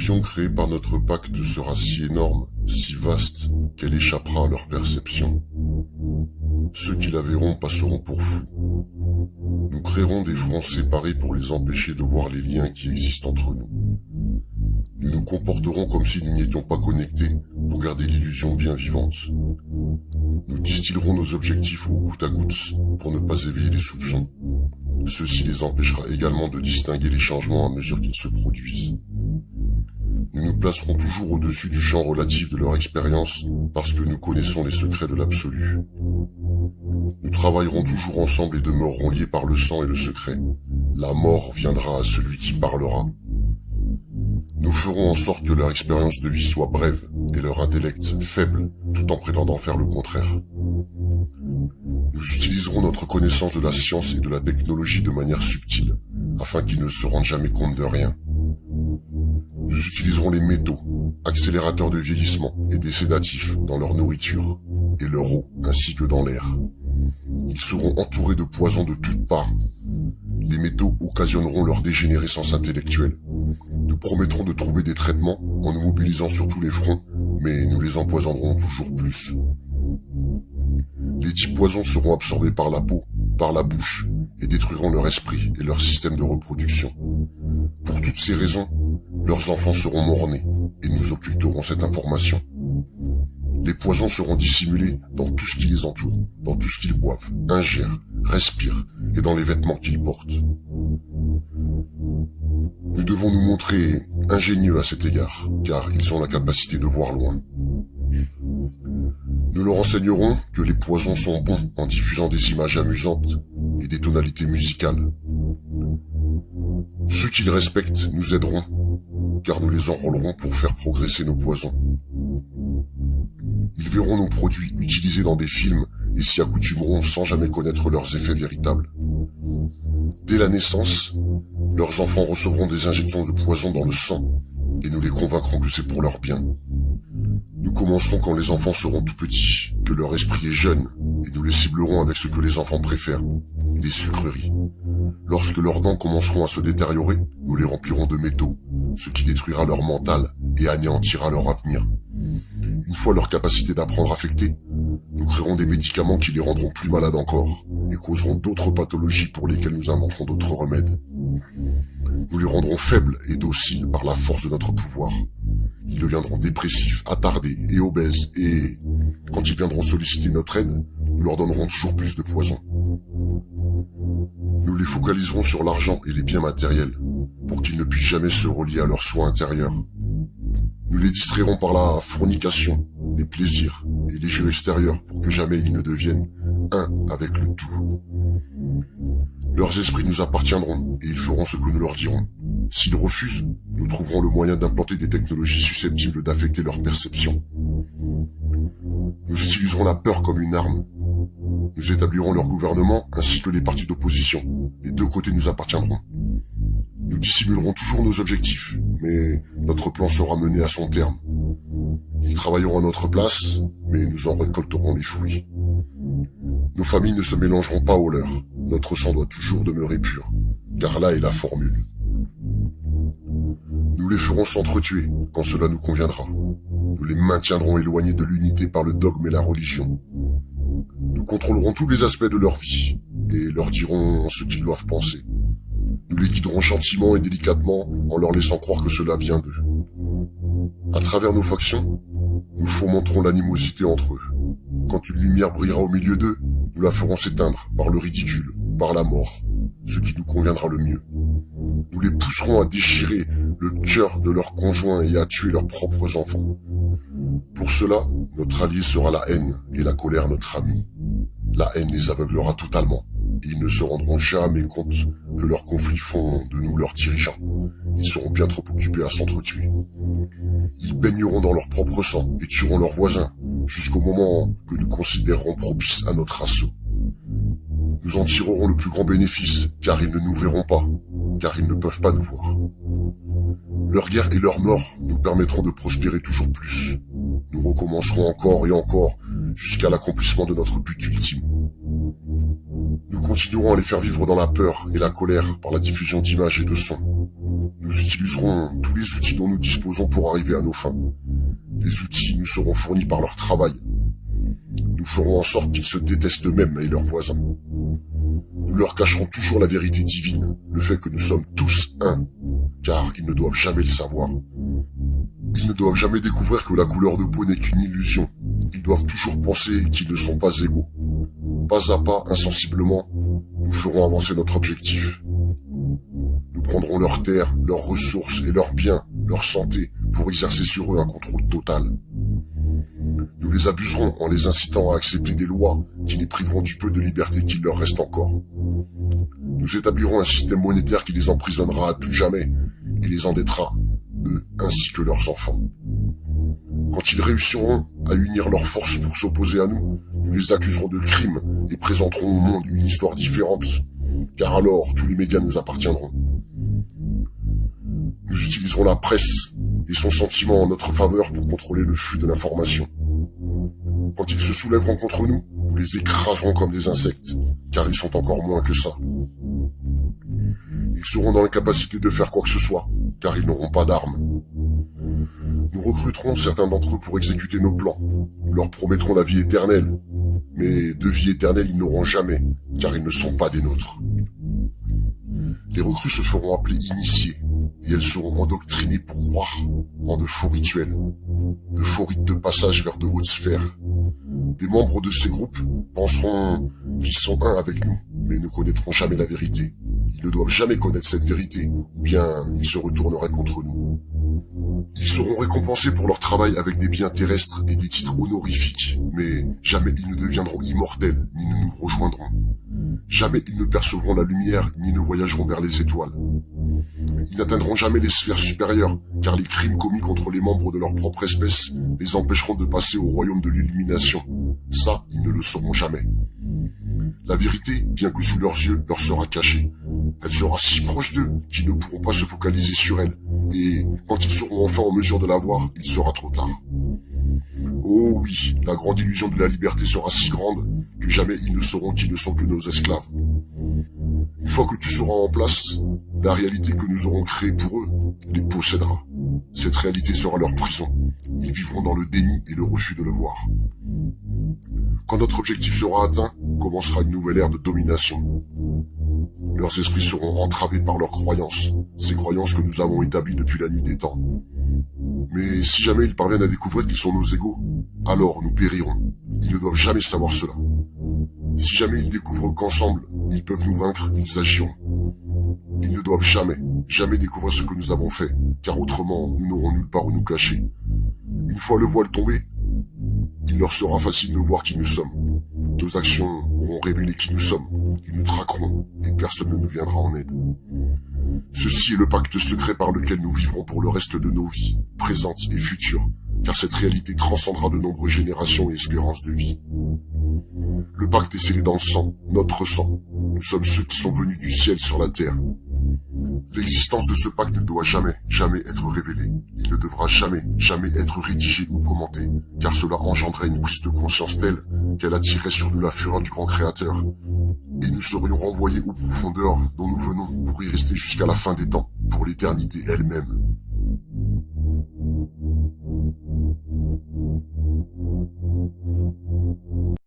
L'illusion créée par notre pacte sera si énorme, si vaste, qu'elle échappera à leur perception. Ceux qui la verront passeront pour fous. Nous créerons des fronts séparés pour les empêcher de voir les liens qui existent entre nous. Nous nous comporterons comme si nous n'étions pas connectés pour garder l'illusion bien vivante. Nous distillerons nos objectifs au goutte à goutte pour ne pas éveiller les soupçons. Ceci les empêchera également de distinguer les changements à mesure qu'ils se produisent. Nous nous placerons toujours au-dessus du champ relatif de leur expérience parce que nous connaissons les secrets de l'absolu. Nous travaillerons toujours ensemble et demeurerons liés par le sang et le secret. La mort viendra à celui qui parlera. Nous ferons en sorte que leur expérience de vie soit brève et leur intellect faible, tout en prétendant faire le contraire. Nous utiliserons notre connaissance de la science et de la technologie de manière subtile, afin qu'ils ne se rendent jamais compte de rien. Nous utiliserons les métaux, accélérateurs de vieillissement et des sédatifs dans leur nourriture et leur eau, ainsi que dans l'air. Ils seront entourés de poisons de toutes parts. Les métaux occasionneront leur dégénérescence intellectuelle. Nous promettrons de trouver des traitements en nous mobilisant sur tous les fronts, mais nous les empoisonnerons toujours plus. Les dits poisons seront absorbés par la peau, par la bouche, et détruiront leur esprit et leur système de reproduction. Pour toutes ces raisons, leurs enfants seront mort-nés, et nous occulterons cette information. Les poisons seront dissimulés dans tout ce qui les entoure, dans tout ce qu'ils boivent, ingèrent, respirent, et dans les vêtements qu'ils portent. Nous devons nous montrer ingénieux à cet égard, car ils ont la capacité de voir loin. Nous leur enseignerons que les poisons sont bons en diffusant des images amusantes et des tonalités musicales. Ceux qui les respectent nous aideront, car nous les enrôlerons pour faire progresser nos poisons. Ils verront nos produits utilisés dans des films et s'y accoutumeront sans jamais connaître leurs effets véritables. Dès la naissance, leurs enfants recevront des injections de poison dans le sang et nous les convaincrons que c'est pour leur bien. Nous commencerons quand les enfants seront tout petits, que leur esprit est jeune, et nous les ciblerons avec ce que les enfants préfèrent, les sucreries. Lorsque leurs dents commenceront à se détériorer, nous les remplirons de métaux, ce qui détruira leur mental et anéantira leur avenir. Une fois leur capacité d'apprendre affectée, nous créerons des médicaments qui les rendront plus malades encore et causeront d'autres pathologies pour lesquelles nous inventerons d'autres remèdes. Nous les rendrons faibles et dociles par la force de notre pouvoir. Ils deviendront dépressifs, attardés et obèses et, quand ils viendront solliciter notre aide, nous leur donnerons toujours plus de poison. Nous les focaliserons sur l'argent et les biens matériels pour qu'ils ne puissent jamais se relier à leurs soins intérieurs. Nous les distrairons par la fornication, les plaisirs et les jeux extérieurs pour que jamais ils ne deviennent un avec le tout. Leurs esprits nous appartiendront et ils feront ce que nous leur dirons. S'ils refusent, nous trouverons le moyen d'implanter des technologies susceptibles d'affecter leur perception. Nous utiliserons la peur comme une arme. Nous établirons leur gouvernement ainsi que les partis d'opposition. Les deux côtés nous appartiendront. Nous dissimulerons toujours nos objectifs, mais notre plan sera mené à son terme. Ils travailleront à notre place, mais nous en récolterons les fruits. Nos familles ne se mélangeront pas aux leurs. Notre sang doit toujours demeurer pur, car là est la formule. Nous les ferons s'entretuer quand cela nous conviendra. Nous les maintiendrons éloignés de l'unité par le dogme et la religion. Nous contrôlerons tous les aspects de leur vie et leur dirons ce qu'ils doivent penser. Nous les guiderons gentiment et délicatement en leur laissant croire que cela vient d'eux. À travers nos factions, nous fomenterons l'animosité entre eux. Quand une lumière brillera au milieu d'eux, nous la ferons s'éteindre par le ridicule, par la mort, ce qui nous conviendra le mieux. Nous les pousserons à déchirer le cœur de leurs conjoints et à tuer leurs propres enfants. Pour cela, notre allié sera la haine et la colère notre ami. La haine les aveuglera totalement et ils ne se rendront jamais compte que leurs conflits font de nous leurs dirigeants. Ils seront bien trop occupés à s'entretuer. Ils baigneront dans leur propre sang et tueront leurs voisins jusqu'au moment que nous considérerons propice à notre assaut. Nous en tirerons le plus grand bénéfice, car ils ne nous verront pas, car ils ne peuvent pas nous voir. Leur guerre et leur mort nous permettront de prospérer toujours plus. Nous recommencerons encore et encore, jusqu'à l'accomplissement de notre but ultime. Nous continuerons à les faire vivre dans la peur et la colère par la diffusion d'images et de sons. Nous utiliserons tous les outils dont nous disposons pour arriver à nos fins. Les outils nous seront fournis par leur travail. Nous ferons en sorte qu'ils se détestent eux-mêmes et leurs voisins. Nous leur cacherons toujours la vérité divine, le fait que nous sommes tous un, car ils ne doivent jamais le savoir. Ils ne doivent jamais découvrir que la couleur de peau n'est qu'une illusion. Ils doivent toujours penser qu'ils ne sont pas égaux. Pas à pas, insensiblement, nous ferons avancer notre objectif. Nous prendrons leurs terres, leurs ressources et leurs biens, leur santé, pour exercer sur eux un contrôle total. Nous les abuserons en les incitant à accepter des lois qui les priveront du peu de liberté qu'il leur reste encore. Nous établirons un système monétaire qui les emprisonnera à tout jamais et les endettera, eux ainsi que leurs enfants. Quand ils réussiront à unir leurs forces pour s'opposer à nous, nous les accuserons de crimes et présenterons au monde une histoire différente, car alors tous les médias nous appartiendront. Nous utiliserons la presse et son sentiment en notre faveur pour contrôler le flux de l'information. Quand ils se soulèveront contre nous, nous les écraserons comme des insectes, car ils sont encore moins que ça. Ils seront dans l'incapacité de faire quoi que ce soit, car ils n'auront pas d'armes. Nous recruterons certains d'entre eux pour exécuter nos plans. Nous leur promettrons la vie éternelle. Mais de vie éternelle, ils n'auront jamais, car ils ne sont pas des nôtres. Les recrues se feront appeler initiés, et elles seront endoctrinées pour croire en de faux rituels, de faux rites de passage vers de hautes sphères. Des membres de ces groupes penseront qu'ils sont un avec nous, mais ne connaîtront jamais la vérité. Ils ne doivent jamais connaître cette vérité, ou bien ils se retourneraient contre nous. Ils seront récompensés pour leur travail avec des biens terrestres et des titres honorifiques, mais jamais ils ne deviendront immortels, ni ne nous rejoindront. Jamais ils ne percevront la lumière, ni ne voyageront vers les étoiles. Ils n'atteindront jamais les sphères supérieures, car les crimes commis contre les membres de leur propre espèce les empêcheront de passer au royaume de l'illumination. Ça, ils ne le sauront jamais. La vérité, bien que sous leurs yeux, leur sera cachée. Elle sera si proche d'eux qu'ils ne pourront pas se focaliser sur elle. Et quand ils seront enfin en mesure de la voir, il sera trop tard. Oh oui, la grande illusion de la liberté sera si grande que jamais ils ne sauront qu'ils ne sont que nos esclaves. Une fois que tout sera en place, la réalité que nous aurons créée pour eux les possédera. Cette réalité sera leur prison. Ils vivront dans le déni et le refus de le voir. Quand notre objectif sera atteint, commencera une nouvelle ère de domination. Leurs esprits seront entravés par leurs croyances, ces croyances que nous avons établies depuis la nuit des temps. Mais si jamais ils parviennent à découvrir qu'ils sont nos égaux, alors nous périrons. Ils ne doivent jamais savoir cela. Si jamais ils découvrent qu'ensemble, ils peuvent nous vaincre, ils agiront. Ils ne doivent jamais, jamais découvrir ce que nous avons fait, car autrement, nous n'aurons nulle part où nous cacher. Une fois le voile tombé, il leur sera facile de voir qui nous sommes. Nos actions auront révélé qui nous sommes. Ils nous traqueront et personne ne nous viendra en aide. Ceci est le pacte secret par lequel nous vivrons pour le reste de nos vies, présentes et futures, car cette réalité transcendra de nombreuses générations et espérances de vie. Le pacte est scellé dans le sang, notre sang. Nous sommes ceux qui sont venus du ciel sur la terre. L'existence de ce pacte ne doit jamais, jamais être révélée. Il ne devra jamais, jamais être rédigé ou commenté, car cela engendrerait une prise de conscience telle qu'elle attirerait sur nous la fureur du grand créateur. Et nous serions renvoyés aux profondeurs dont nous venons pour y rester jusqu'à la fin des temps, pour l'éternité elle-même.